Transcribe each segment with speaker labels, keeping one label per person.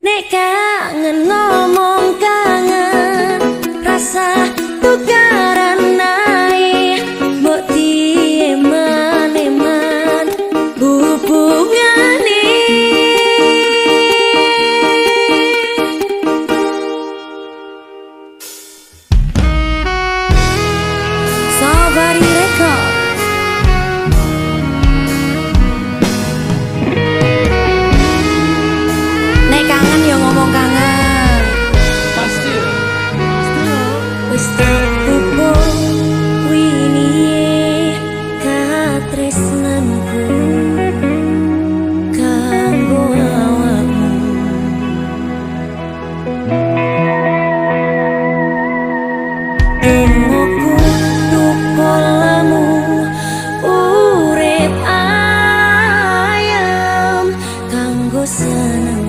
Speaker 1: Nek kangen ngomong kangen, rasa tukaran naik, mbok dieman-eman hubungane. Sabari Record. Ngomong kangen pasti wis tupo wingi katresnanku kanggo awakmu. Emoku tukolamu urip ayam kanggo seneng.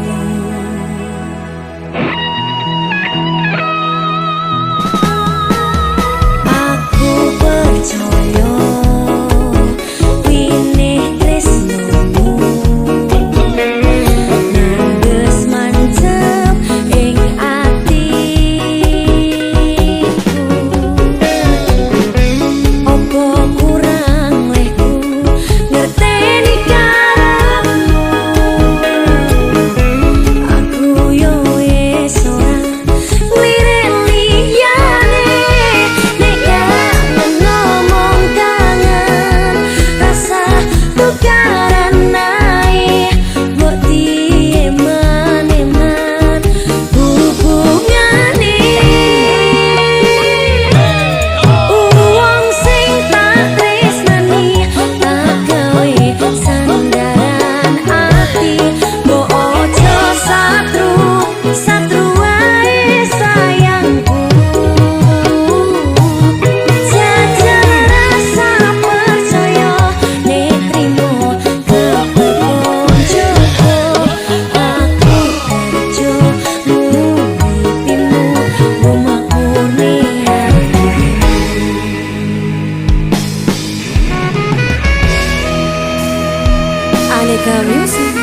Speaker 1: Aneka Music.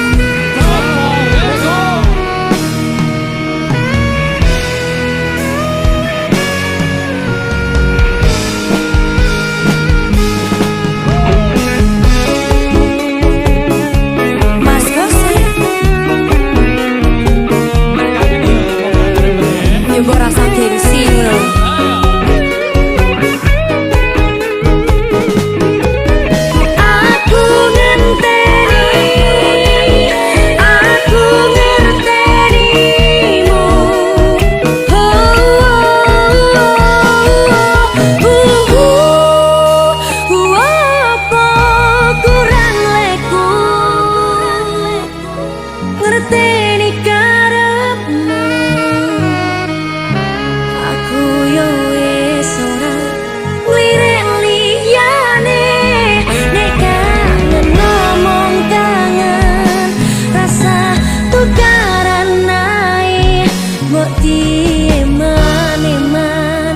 Speaker 1: Mas Kose nyoba rasa gengsi loh. Dieman-eman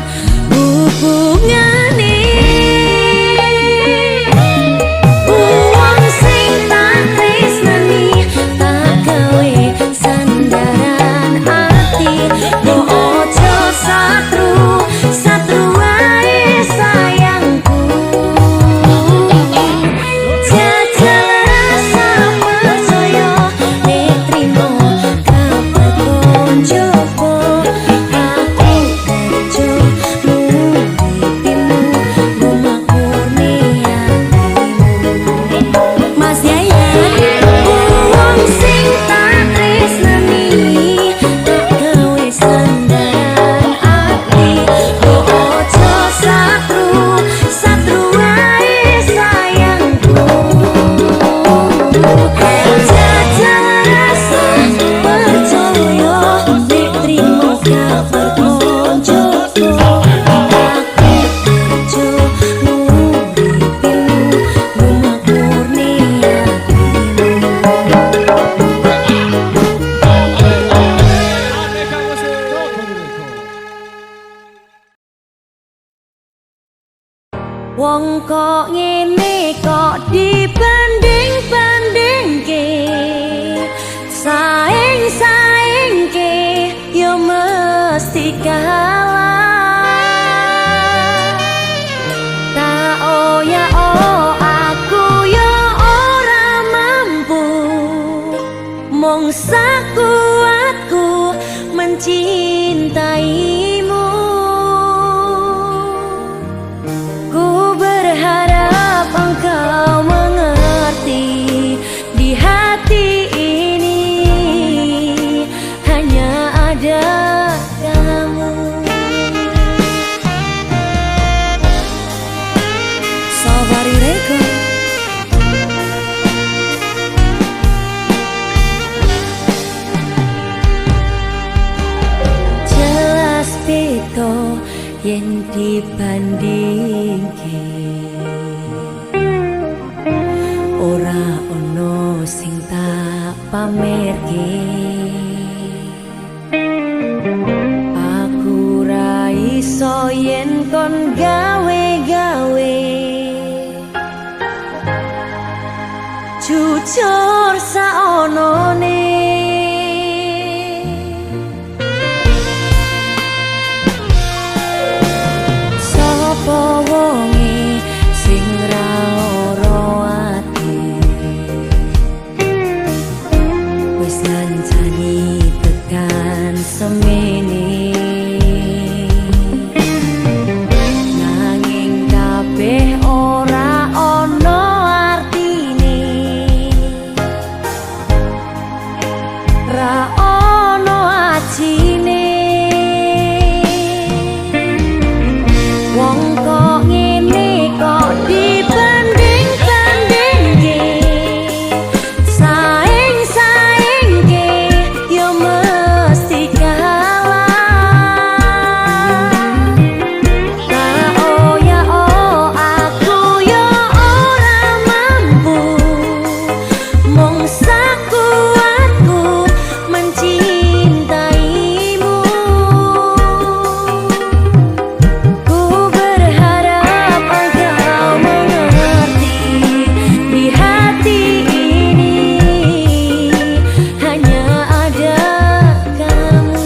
Speaker 1: hubungane, wong sing tak tresnani tak gawe sandaran ati. Mbok ojo satru wae sayangku, jajal rasa percaya nek trimo kabar koncoku. Wong kok ngene kok dibanding-bandingke, saing-saing dibandingke ora ono sing tak pamerke. Aku ra iso yen kon gawe-gawe jujur saonone. Sapa wonge sing ra ora ati wis ngancani tekan semene, nanging kabeh ora ono artine, ra ono ajine. Wong kok ngene kok dibanding-bandingke, saing-saingke yo mesti kalah. Tak ya oh aku yo ora mampu, mung sakuatku mencintaimu. Ku berharap engkau mengerti, di hati ini hanya ada kamu.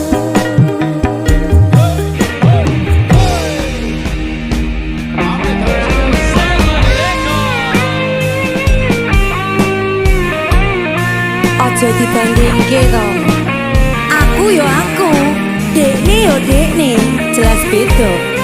Speaker 1: Aja dibandingke to. Aku yo aku, dekne yo dekne, jelas beda.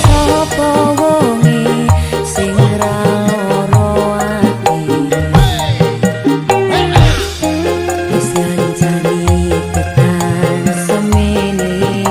Speaker 1: Sapa wonge sing ra ora ati wis ngancani tekan semene,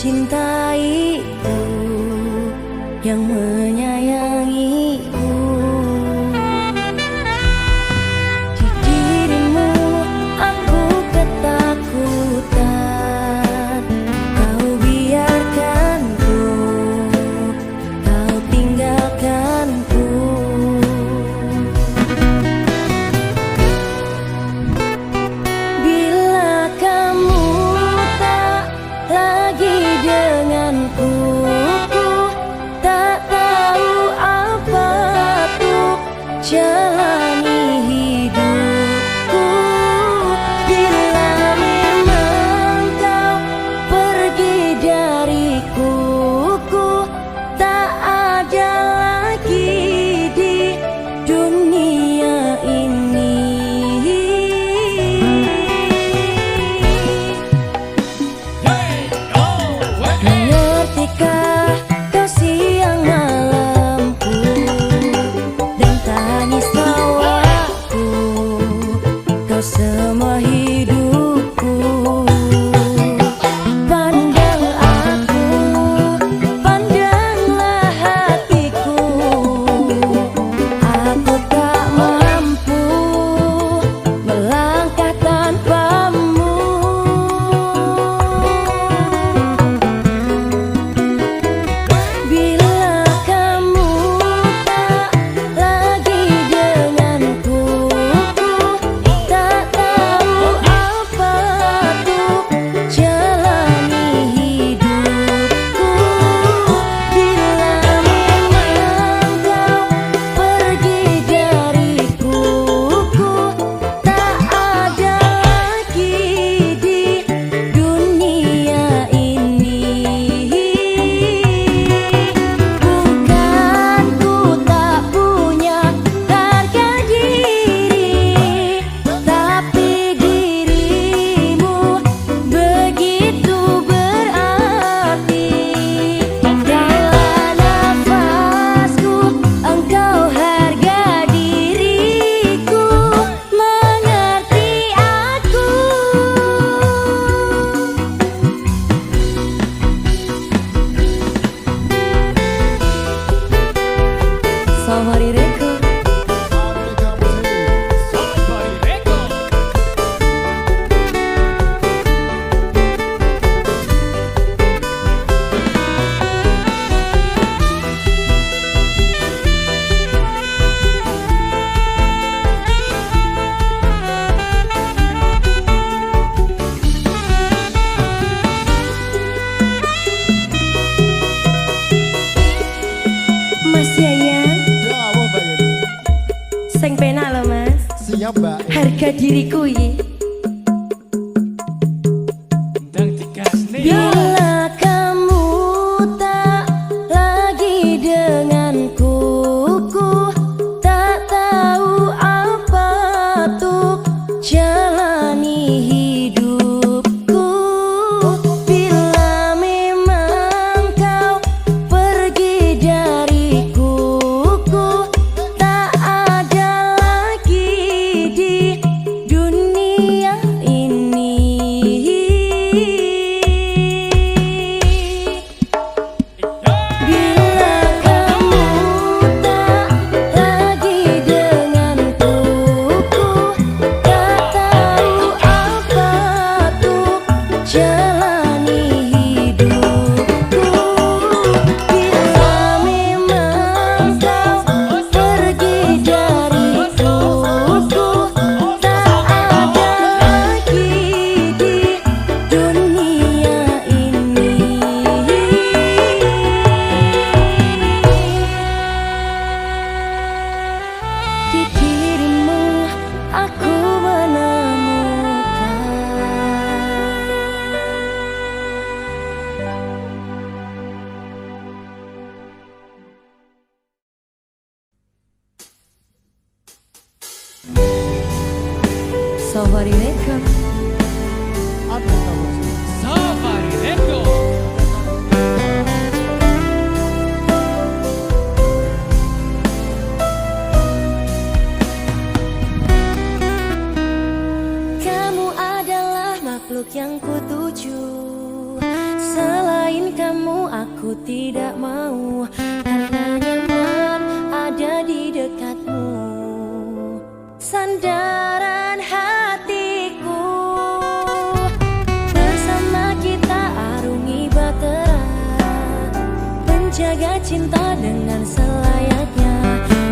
Speaker 1: mencintaiku, yang menyayangiku. Di dirimu aku ketakutan, kau biarkanku, kau tinggalkanku. Bila kamu tak lagi denganku, ku tak tahu apa tuh jalani hidupku. Bila memang kau pergi dariku, ku tak ada lagi di dunia ini. Mengertikah kau siang malamku dan tangis tawaku, kau semua hidupku. Pandang aku, pandanglah hatiku, aku tak mampu melangkah tanpamu. Bila kamu tak lagi denganku, ku tak tahu jaga diriku ye. Bila kamu tak lagi denganku, ku tak tahu apa tuh jalani hidupku. Bila memang kau pergi dariku, ku tak ada lagi di dunia ini. Di dirimu aku menemukan Safari Record.
Speaker 2: Safari Record.
Speaker 1: Makhluk yang kutuju, selain kamu aku tidak mau, karena nyaman ada di dekatmu, sandaran hatiku. Bersama kita arungi bahtera, menjaga cinta dengan selayaknya,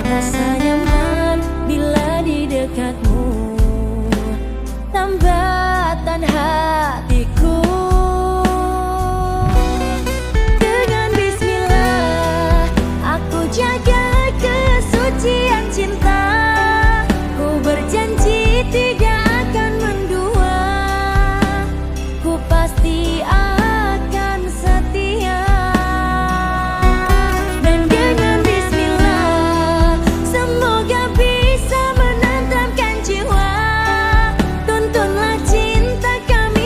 Speaker 1: rasa nyaman bila di dekatmu, tambatan hatiku. Dengan bismillah aku jaga kesucian cinta, ku berjanji tidak akan mendua, ku pasti akan setia. Dan dengan bismillah semoga bisa menenteramkan jiwa, tuntunlah cinta kami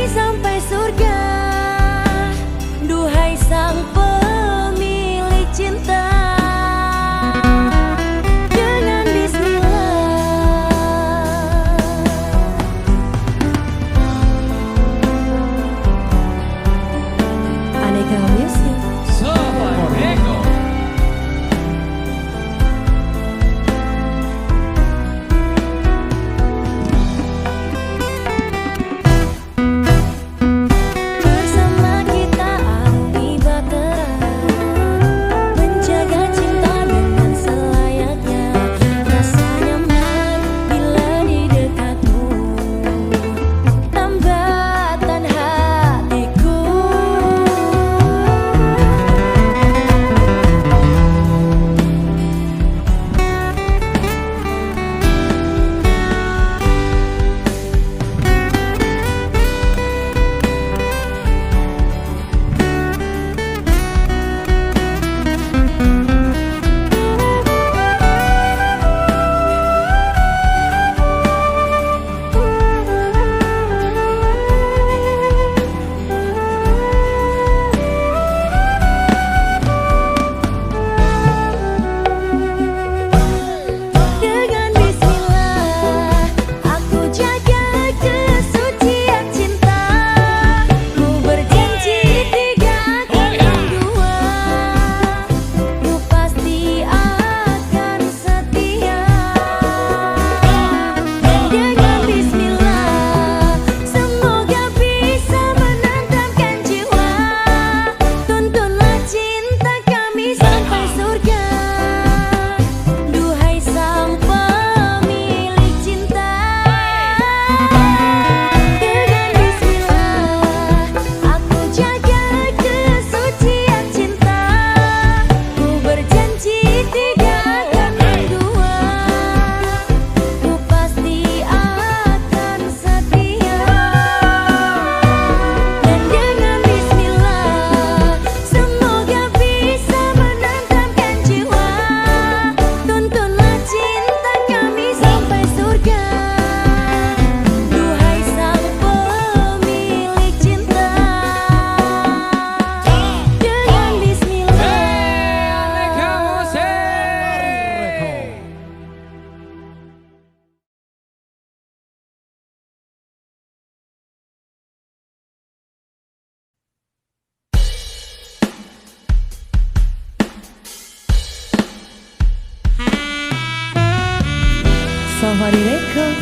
Speaker 1: Safari Record.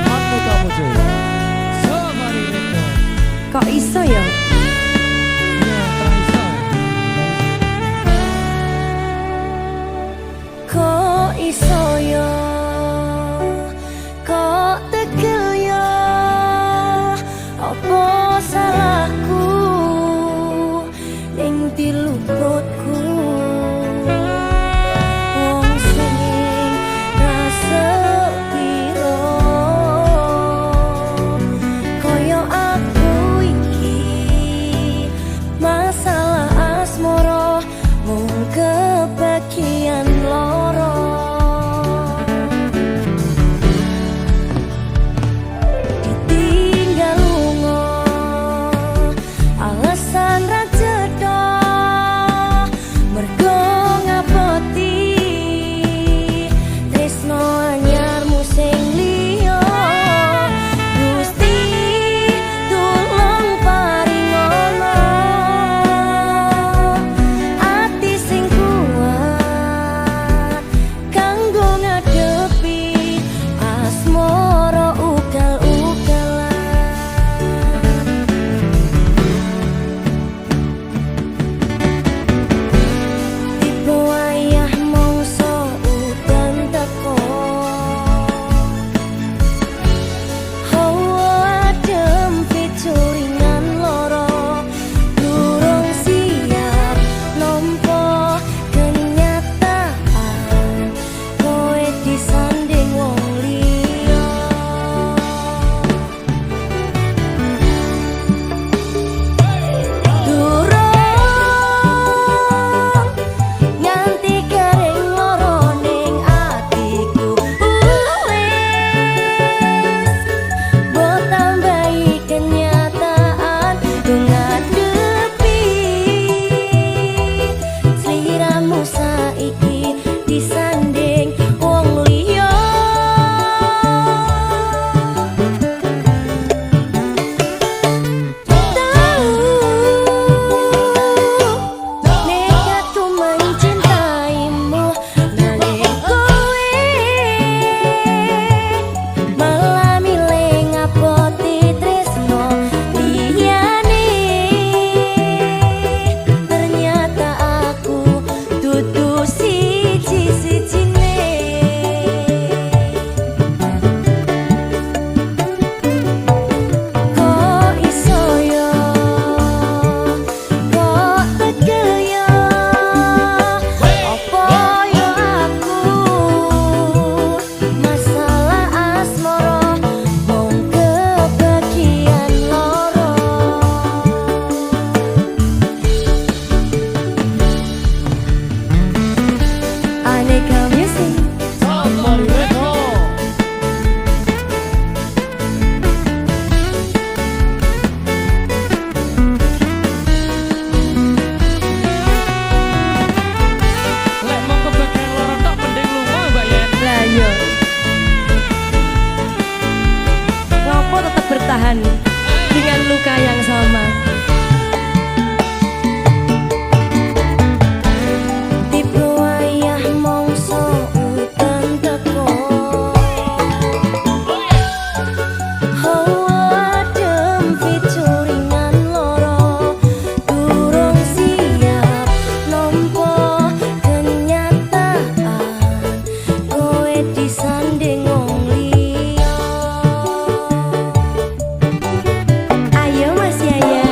Speaker 2: Aku kamu cuy. Safari Record.
Speaker 1: Kok iso ya?
Speaker 2: Ya, terasa.
Speaker 1: Kok iso ya? Kok tegel ya? Apa salahku ning diluputku? Wong sing rasa piro koyo aku iki, masalah asmara mung kebagian loro. Ditinggal lunga alasan ra cetha, mergo ngapoti tresno anyarmu sing liya. Gusti tulung paringono ati sing kuat kanggo ngadepi asmara ugal-ugalan. Tiba wayah mangsa udan teko, hawa adem picuringan loro, durung siap nampa kenyataan kowe disanding wong liya. Durung nganti garing loro ning atiku, wis mbok tambahi kenyataan ku ngadepi sliramu saiki disanding wong liya. Nekatku mencintaimu nanging kowe malah milih ngapoti tresno liyane. Ternyata aku dudu siji-sijine. Kok iso ya? Kok tegel ya? Apa ya aku masalah asmara mung kebagian loro. Aneka Music.
Speaker 2: Safari Record. Lek mau kebagian loro tok penting lunga Mbak Yen.
Speaker 1: Lah iya. Ngopo tetap bertahan dengan luka yang sama? Tiba wayah mangsa udan teko, hawa adem picuringan loro, durung siap nampa kenyataan kowe disanding wong liya. Ayo Mas Yaya.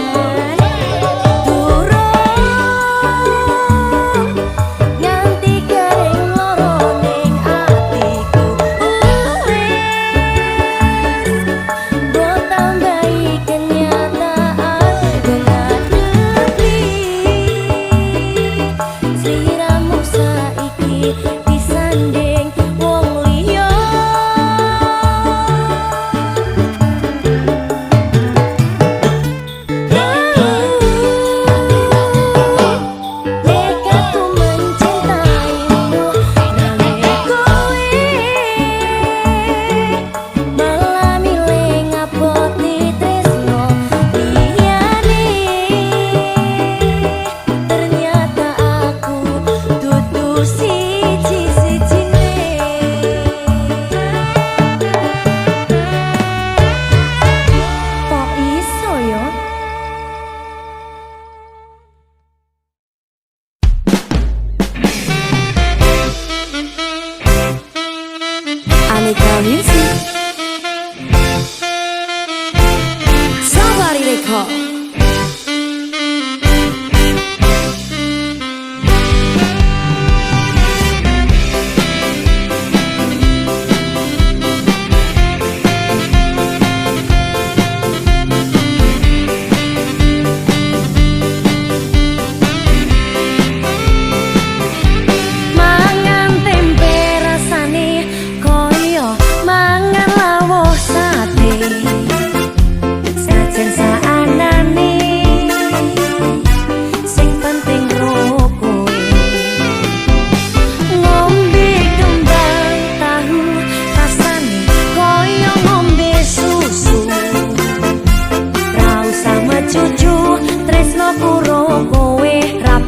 Speaker 1: Record.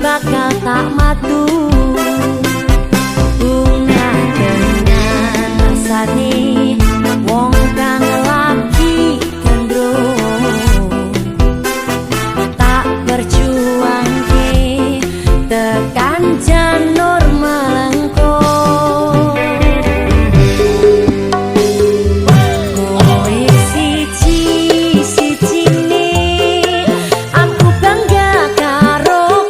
Speaker 1: Bakal tak matu bunga dengan rasane wong kang lagi gendrung tak berjuangke tekan janur melengko kowe siji-sijine aku bangga karo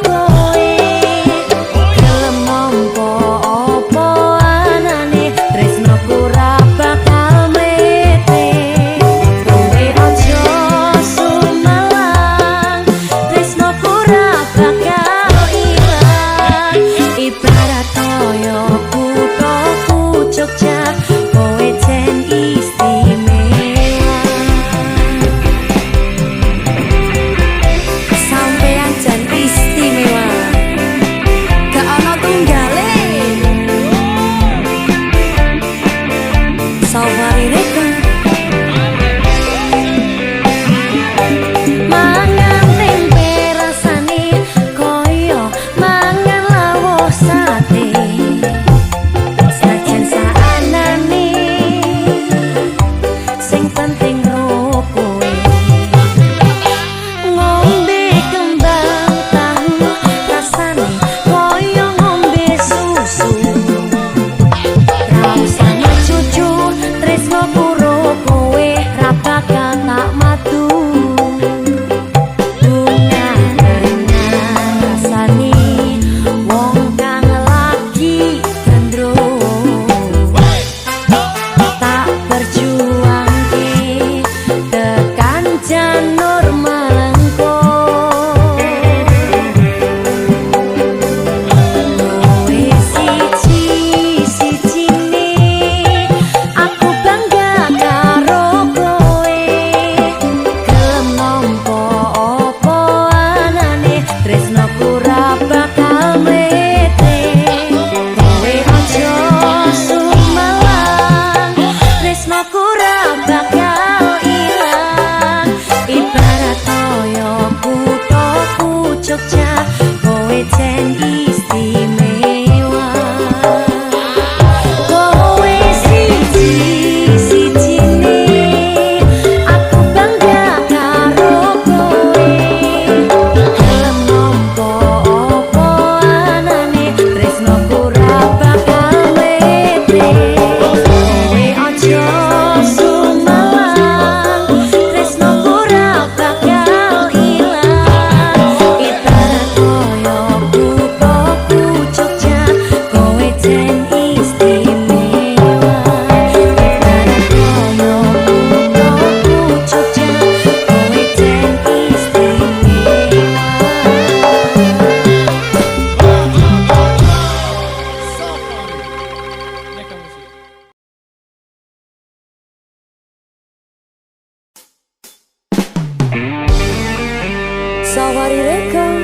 Speaker 1: Safari Record,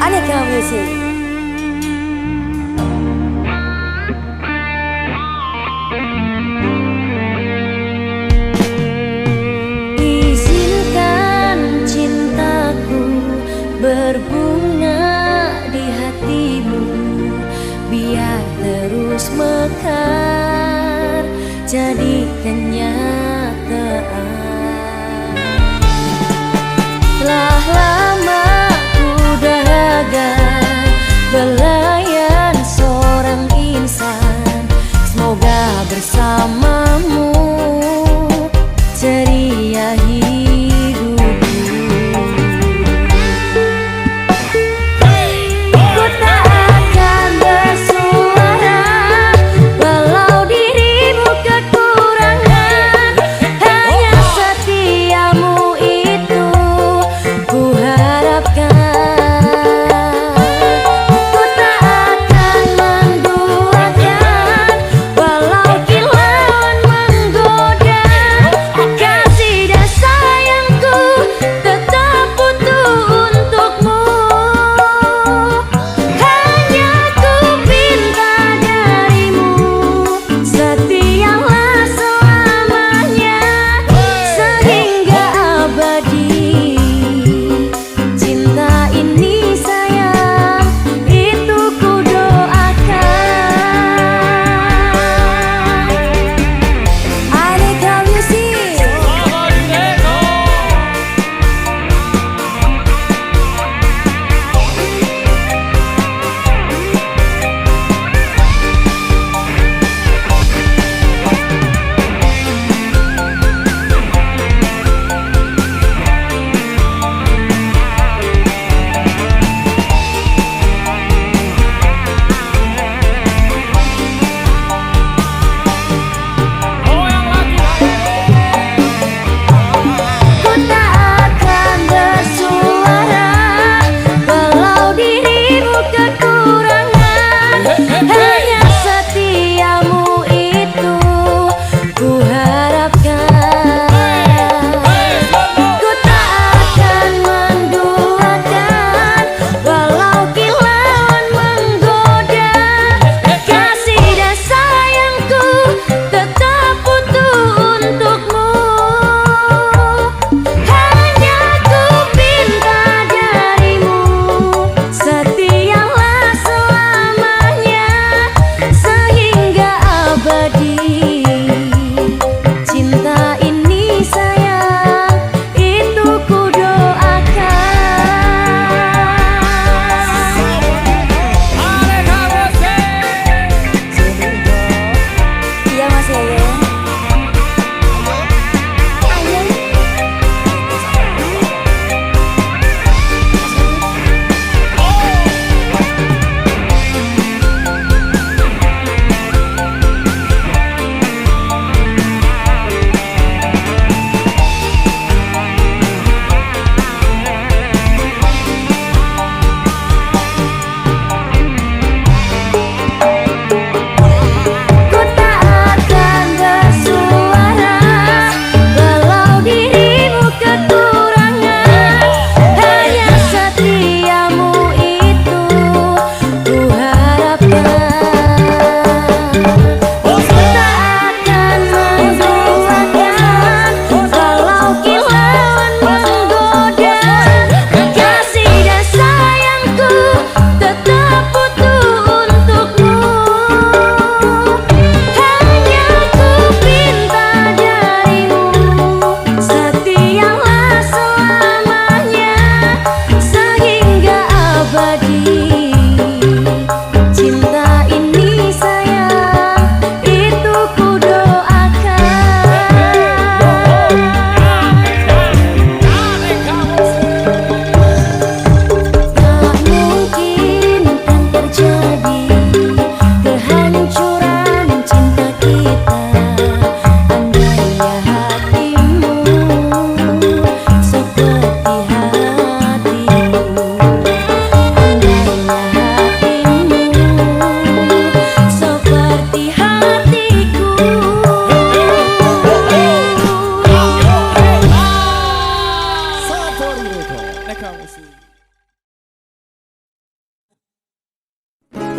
Speaker 1: Aneka Music. Izinkan cintaku berbunga di hatimu, biar terus mekar jadi kenyataan. Telah lama ku dahaga belayan seorang insan, semoga bersamamu ceria hidup.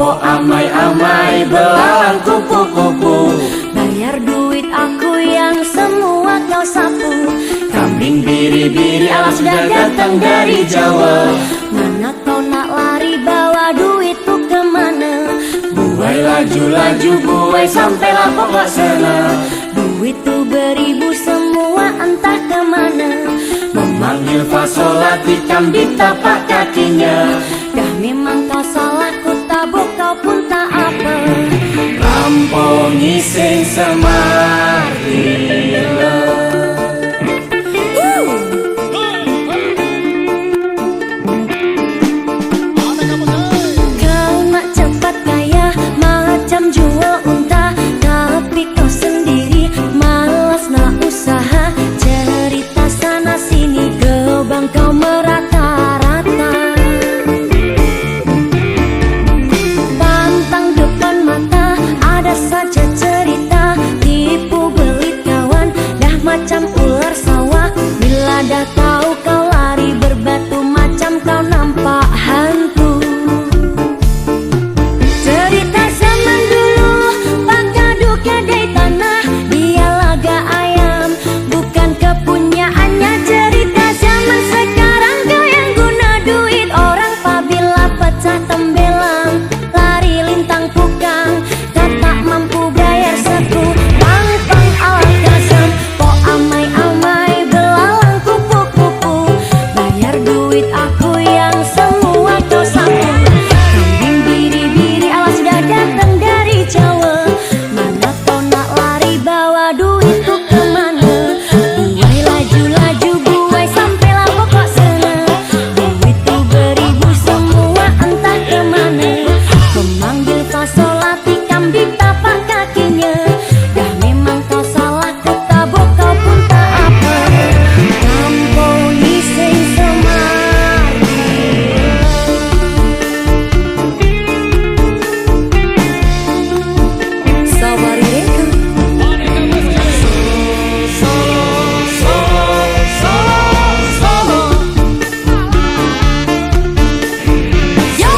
Speaker 1: Po amai-amai belalang kupu-kupu, bayar duit aku yang semua kau sapu.
Speaker 2: Kambing biri-biri alas sudah datang dari Jawa.
Speaker 1: Mana kau nak lari bawa duitku kemana?
Speaker 2: Buai laju-laju buai sampailah pokok sana.
Speaker 1: Duit tuh beribu semua entah kemana.
Speaker 2: Memanggil fasola tikam di tapak kakinya.
Speaker 1: Dah memang kau salah ku tabuk kau pun tak apa.
Speaker 2: Rampongi sing semarila.
Speaker 1: Kau nak cepat kaya macam jual unta, tapi kau sendiri malas nak usaha. Cerita sana sini gebang kau merata-rata. Pantang depan mata ada saja cerita, tipu belit kawan dah macam ular sawah. Bila dah tahu kau lari berbatu macam kau nampak hantu. Cerita zaman dulu Pagadu kedai tanah, dia laga ayam bukan kepunyaannya. Cerita zaman sekarang kau yang guna duit orang, apabila pecah tembelang lari lintang pukang. Kau tak mampu bayar seku, pang-pang alat kasam. Po amai-amai belalang kupu-kupu, bayar duit aku yang semua kau sapu. Kambing biri-biri alas sudah datang dari Jawa. Mana kau nak lari bawa duitku kemana? Buai laju-laju buai sampailah pokok sana. Duit tuh beribu semua entah kemana. Memanggil fasola tikam di tapak kakinya. Dah memang kau salah ku tabuk kau pun tak apa. Ramponi sing Sawareka Yo!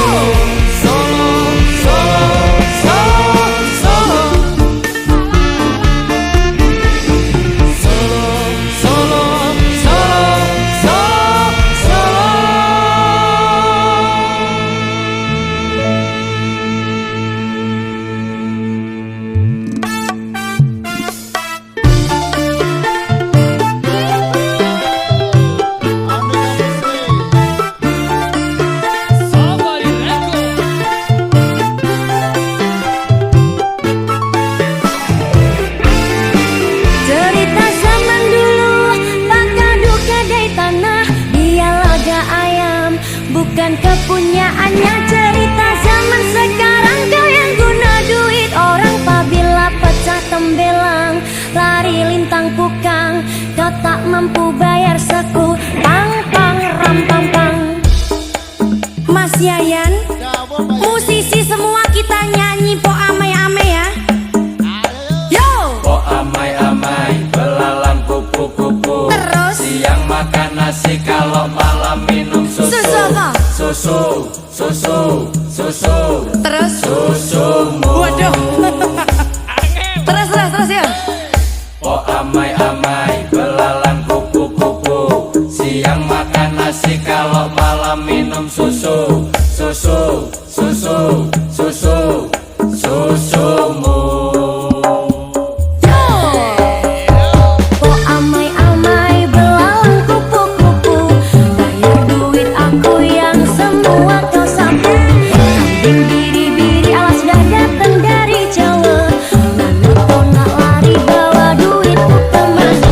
Speaker 1: Cerita zaman dulu Pagadu kedai tanah, dia laga ayam bukan kepunyaannya. Cerita zaman sekarang kau yang guna duit orang, apabila pecah tembelang lari lintang pukang. Kau tak mampu bayar seku, pang-pang ram-pang-pang. Mas Yayan, musisi semua kita nyanyi po amai-amai ya. Yo!
Speaker 2: Po amai-amai belalang kupu-kupu,
Speaker 1: Terus?
Speaker 2: siang makan nasi kalau malam minum susu. Susu.
Speaker 1: Terus?
Speaker 2: Susumu.
Speaker 1: Waduh. Terus ya.
Speaker 2: Po amai-amai belalang kupu-kupu, siang makan nasi kalau malam minum susu. Susumu.
Speaker 1: Po amai-amai belalang kupu-kupu, bayar duit aku yang semua kau sapu. Kambing biri-biri alas sudah datang dari Jawa. Mana kau nak lari bawa duitku kemana?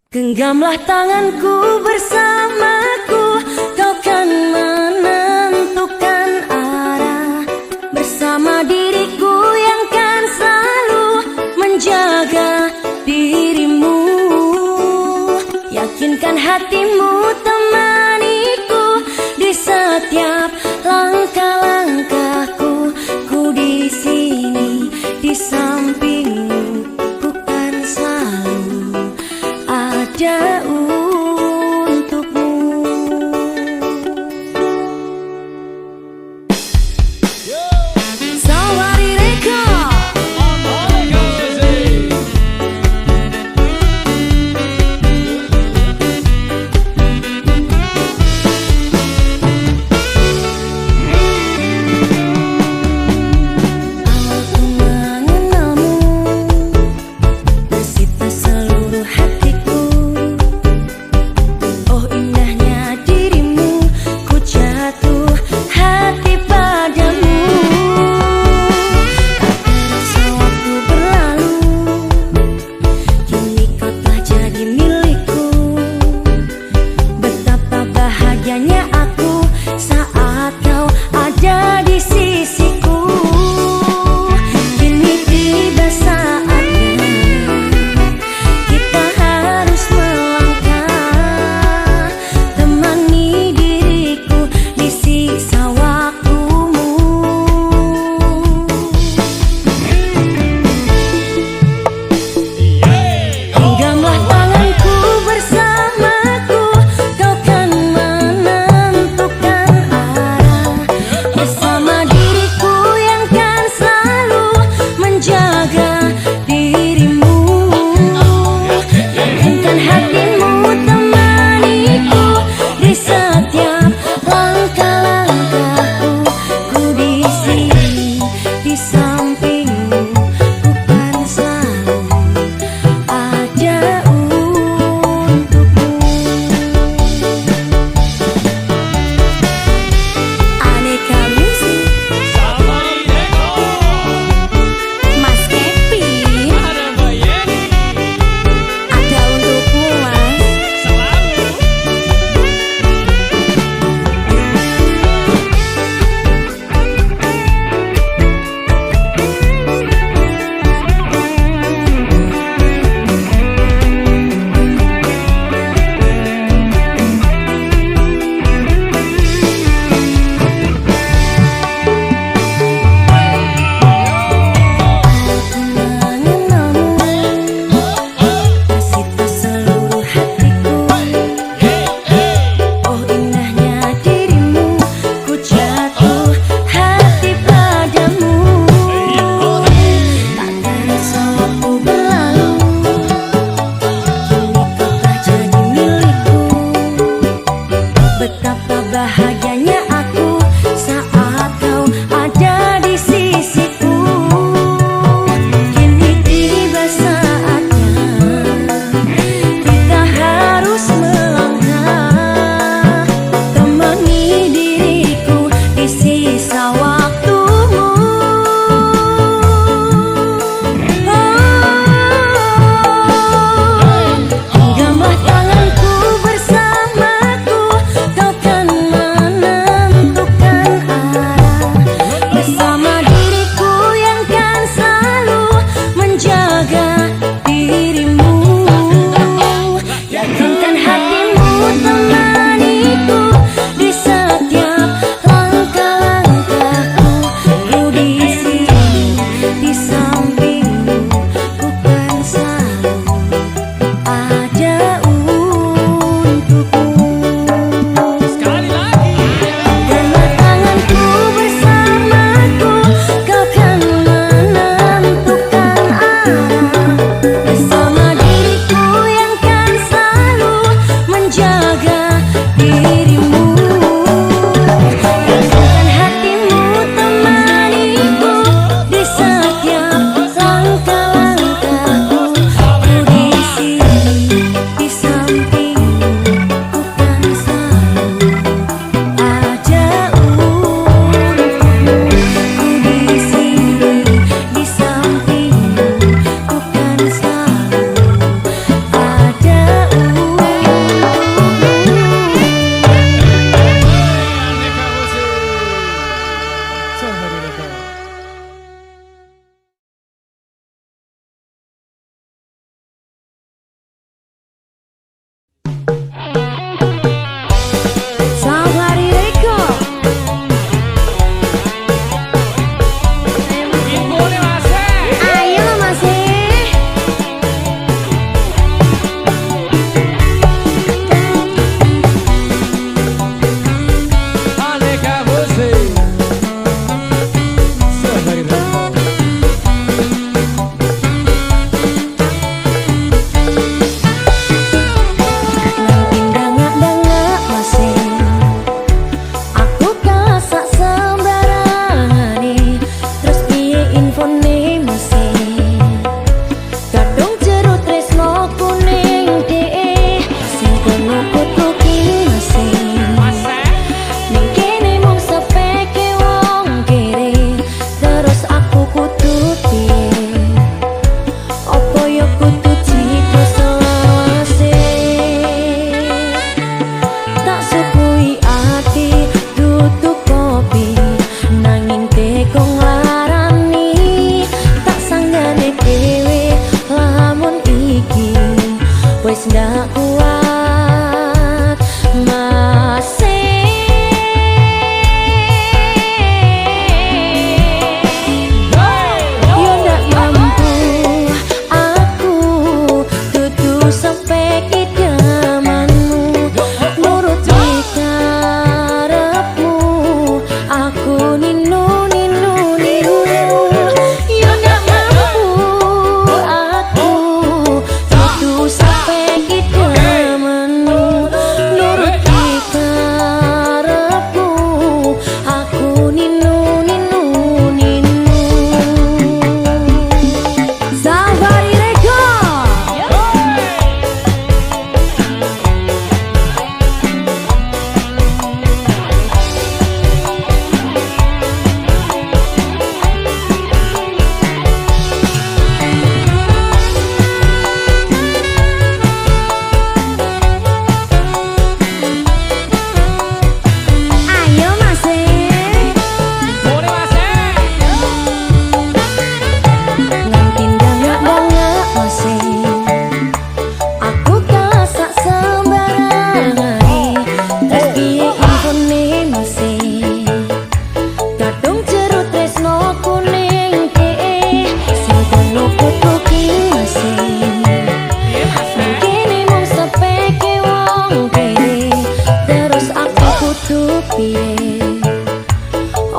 Speaker 1: Genggamlah tanganku bersamaku, kau kan menentukan arah. Bersama diriku yang kan selalu menjaga dirimu. Yakinkan hatimu temaniku di setiap langkah-langkahku. Ku di sini di sampingmu, ku kan selalu ada untukmu.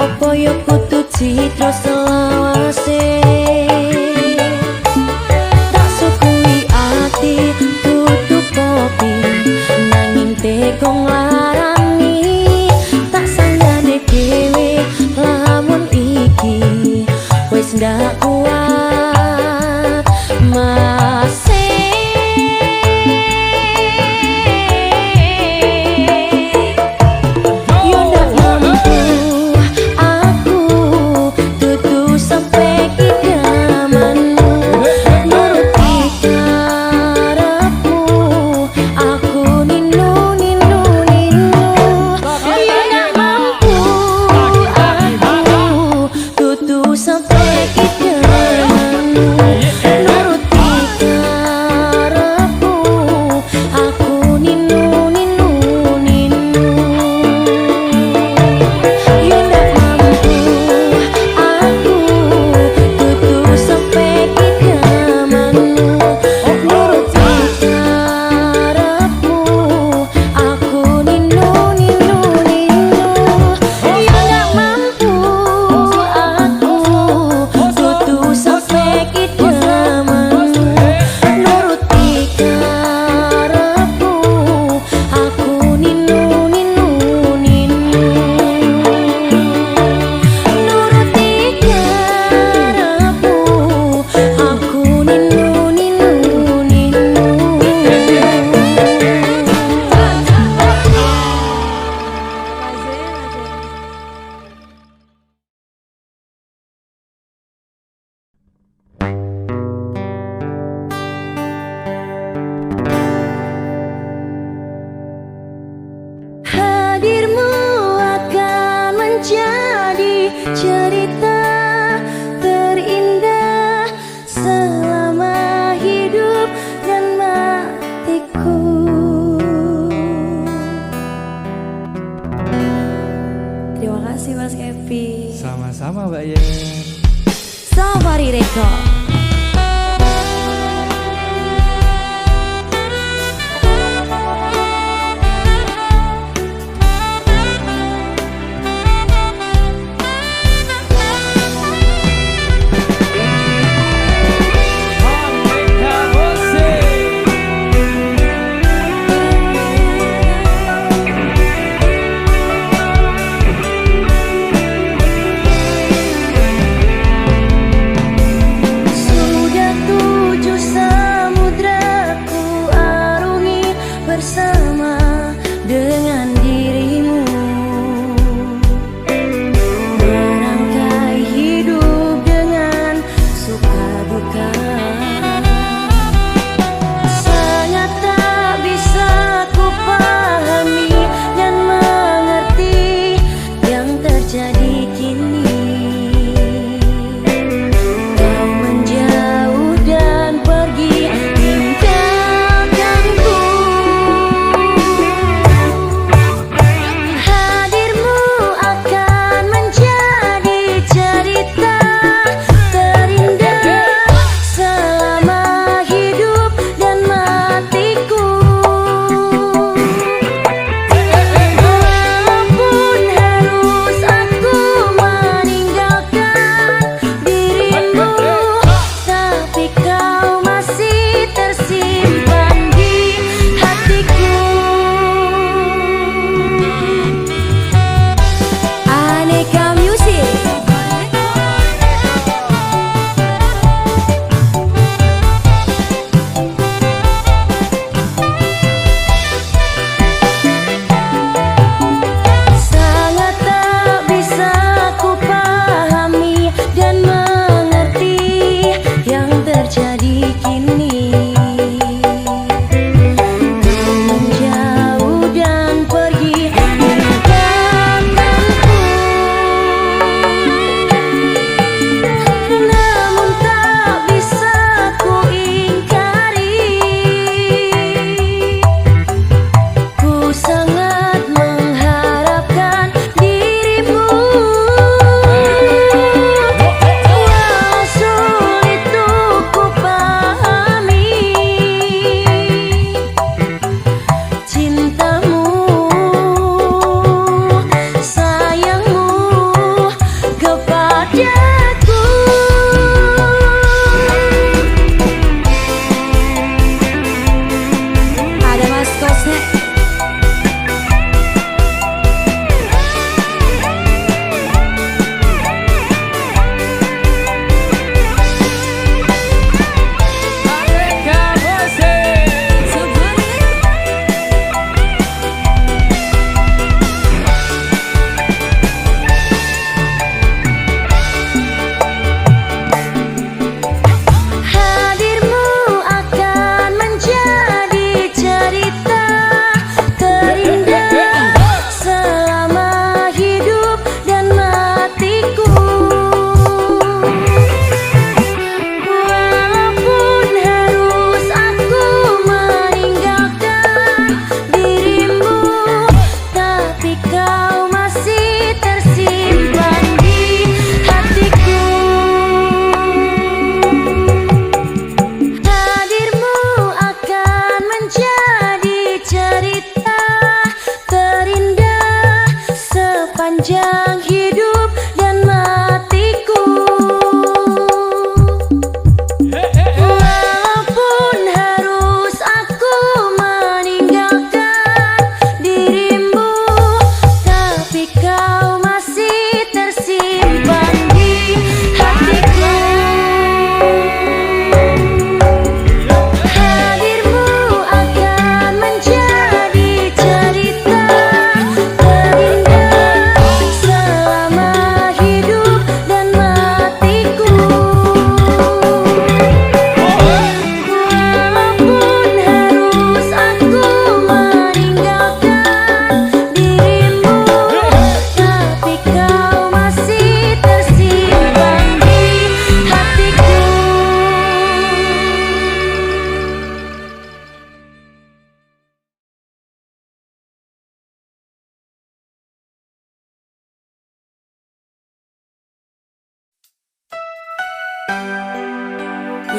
Speaker 1: Opo yo kudu citra selawase. Tak sukui ati tutup kopi nanging tekong larani. Tak sanggane dhewe lamun iki wis ndak kuat masih. Hadirmu akan menjadi cerita terindah selama hidup dan matiku. Terima kasih Mas Happy.
Speaker 3: Sama-sama Mbak Yen.
Speaker 1: Safari Record.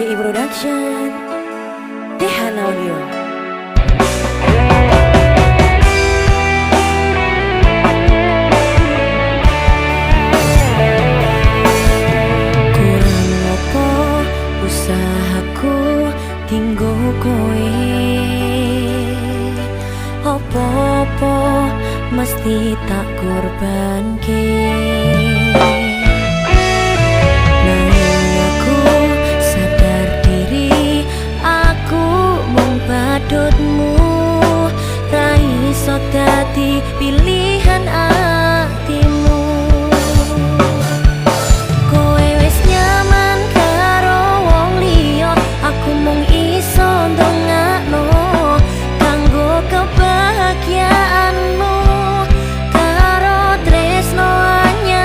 Speaker 1: YI Production, Dehan Audio. Kurang apa usahaku tinggo kowe, opo-opo mesti tak korbanke. Nanging aku sadar diri, aku mung badutmu, ra iso dadi pilihan atimu. Kowe wis nyaman karo wong liya, aku mung iso ndongakno kanggo kebahagiaanmu. Karo tresno anyar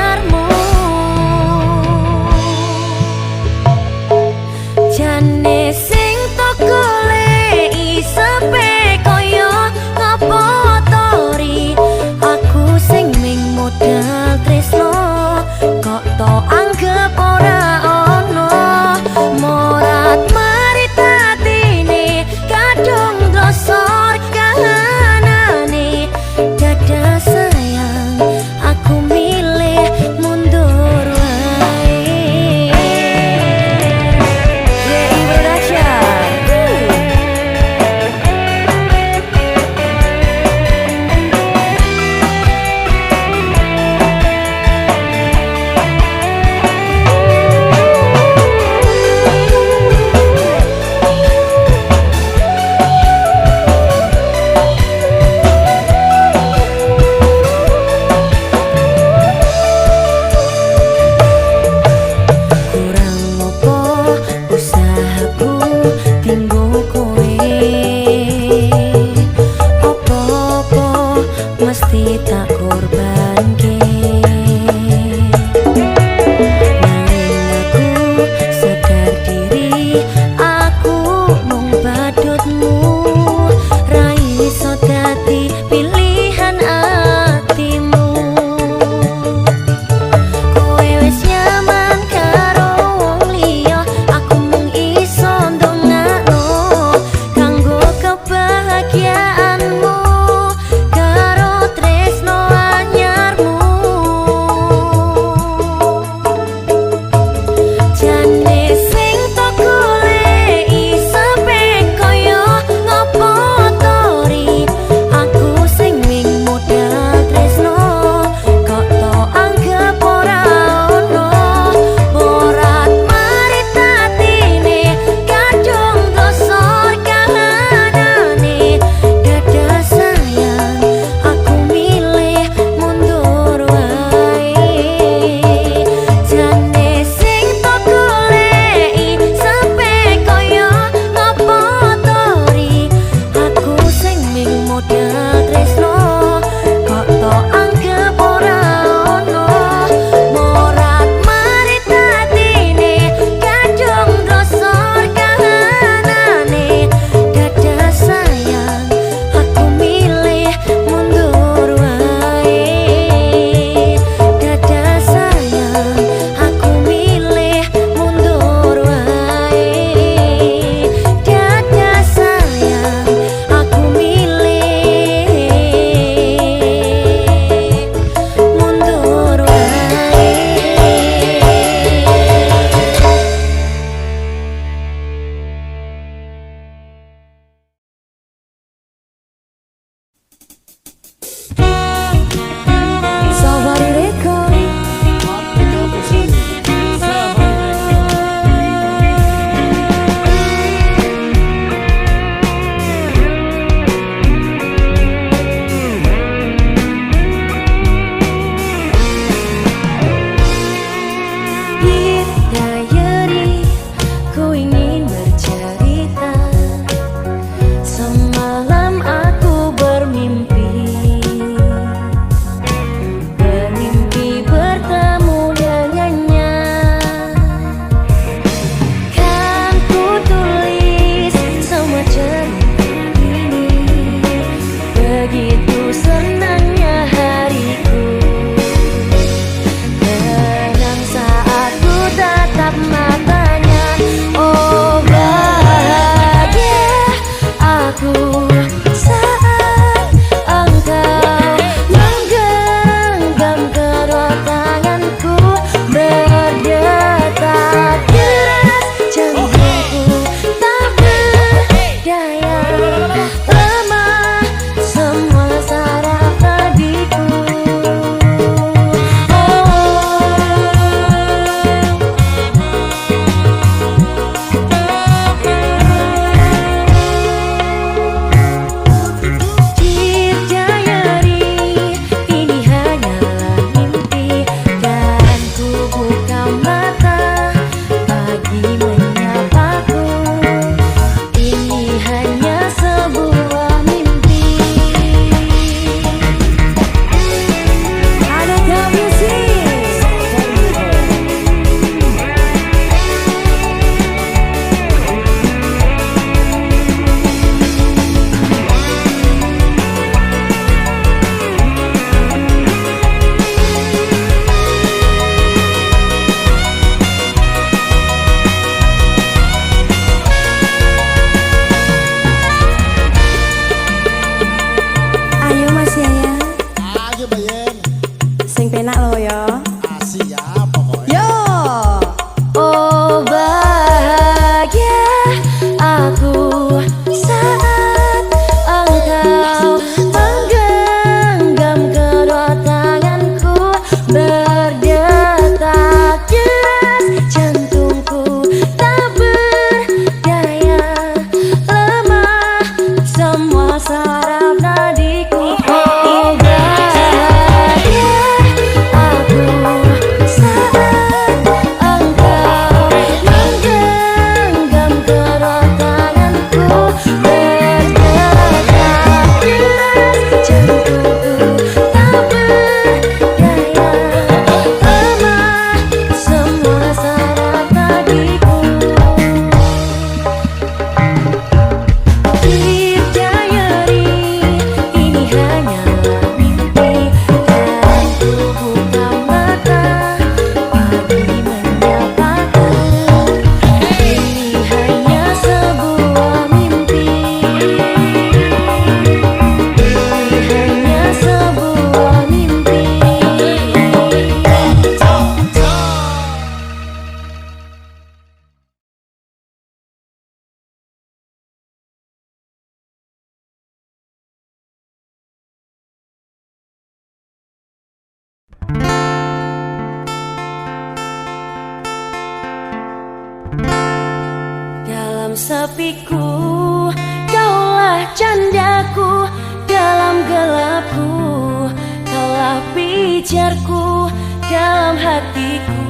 Speaker 1: sepiku, kaulah candaku dalam gelapku, kaulah pijarku dalam hatiku,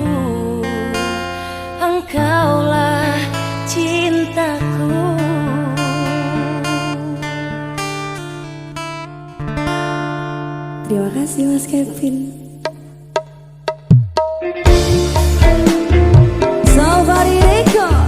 Speaker 1: engkaulah cintaku.
Speaker 3: Terima kasih Mas Kevin. Safari Record.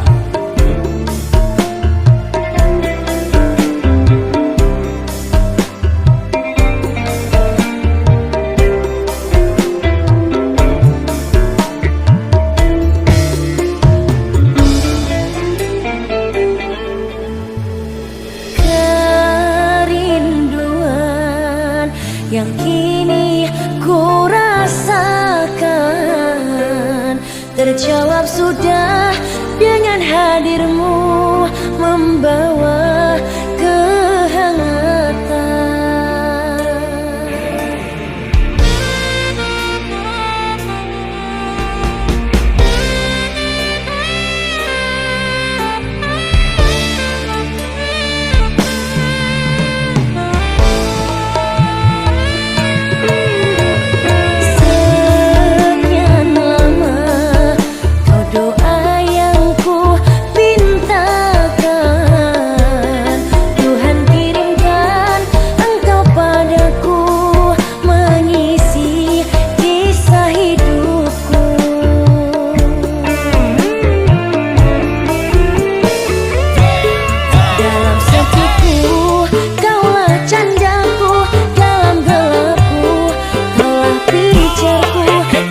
Speaker 1: Kerinduan yang kini ku rasakan terjawab sudah dengan hadirmu, membawa kehangatan. Sekian lama kau doa yang ku pintakan, Tuhan kirimkan engkau padaku, mengisi kisah hidupku. Dalam sepiku, kaulah candaku dalam gelapku, kaulah pijarku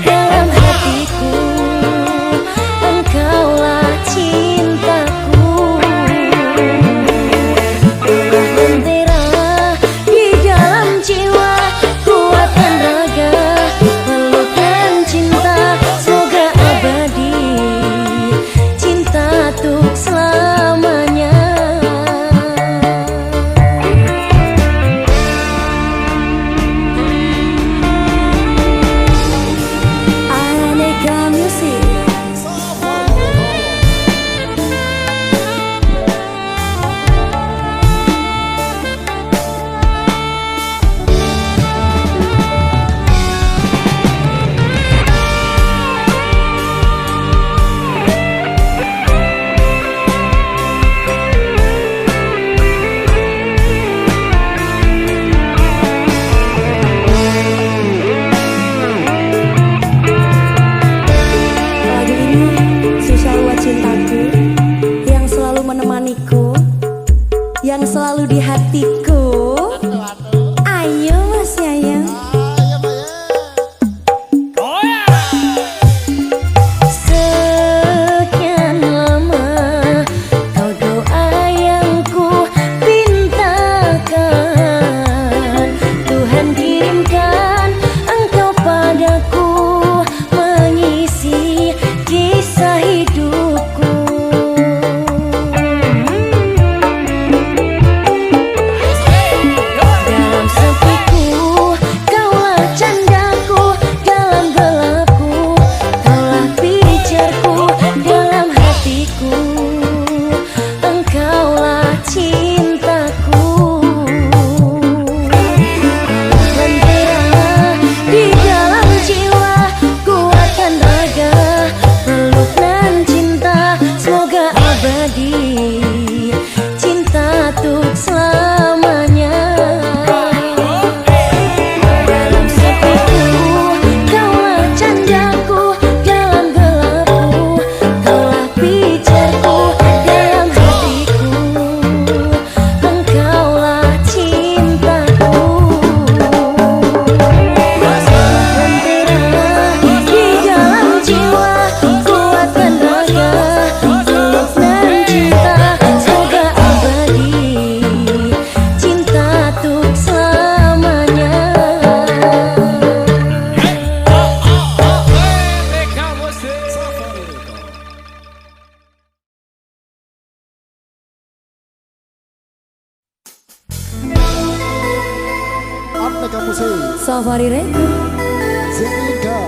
Speaker 1: dalam hatiku, engkaulah cintaku. Kaulah lentera di dalam jiwa, kuatkan raga, pelukkan cinta, semoga abadi, cinta untuk selamanya.
Speaker 3: Aneka Music. Lagu ini spesial buat cintaku yang selalu menemaniku, yang selalu di hatiku. Ayo Mas Yayang.
Speaker 1: Sekian lama kau doa yang ku pintakan, Tuhan kirimkan engkau padaku, mengisi kisah hidupku. Dalam sepiku, kaulah candaku dalam gelapku, kaulah pijarku dalam hatiku, engkaulah cintaku. Lentera di dalam jiwa, kuatkan raga, peluk dan cinta, semoga abadi, cinta untuk selamanya. Dalam sepiku, kaulah candaku dalam gelapku, kaulah pijarku dalam hatiku, engkaulah cintaku. Lentera di dalam jiwa, kuatkan raga, peluk dan cinta, semoga abadi, cinta untuk selamanya.
Speaker 4: Aneka Musik
Speaker 3: Safari Record.
Speaker 4: Zenika.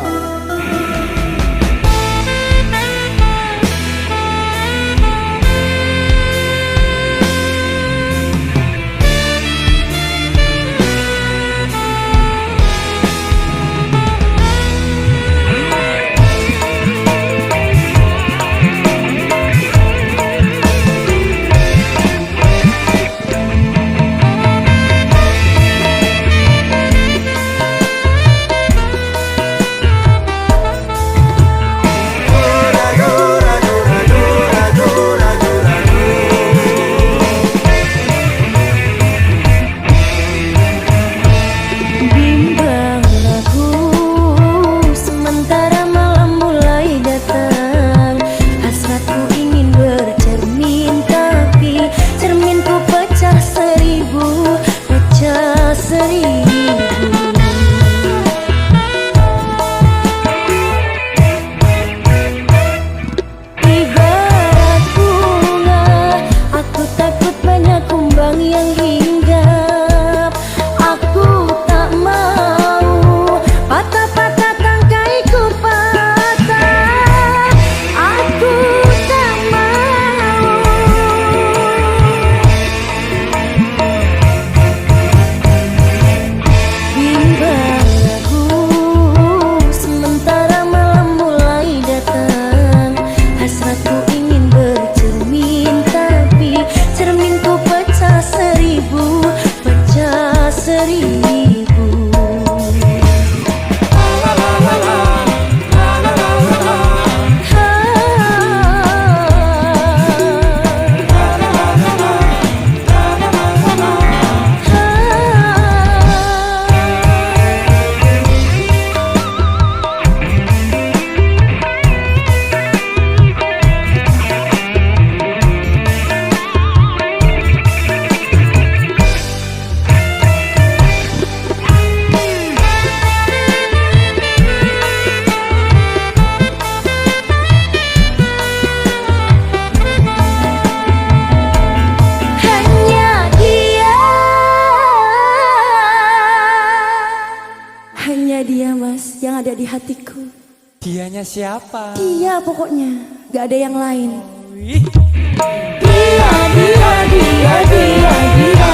Speaker 3: hatiku.
Speaker 5: Dianya siapa?
Speaker 3: Dia pokoknya, gak ada yang lain.
Speaker 5: Wih.
Speaker 1: Dia, dia, dia, dia, dia.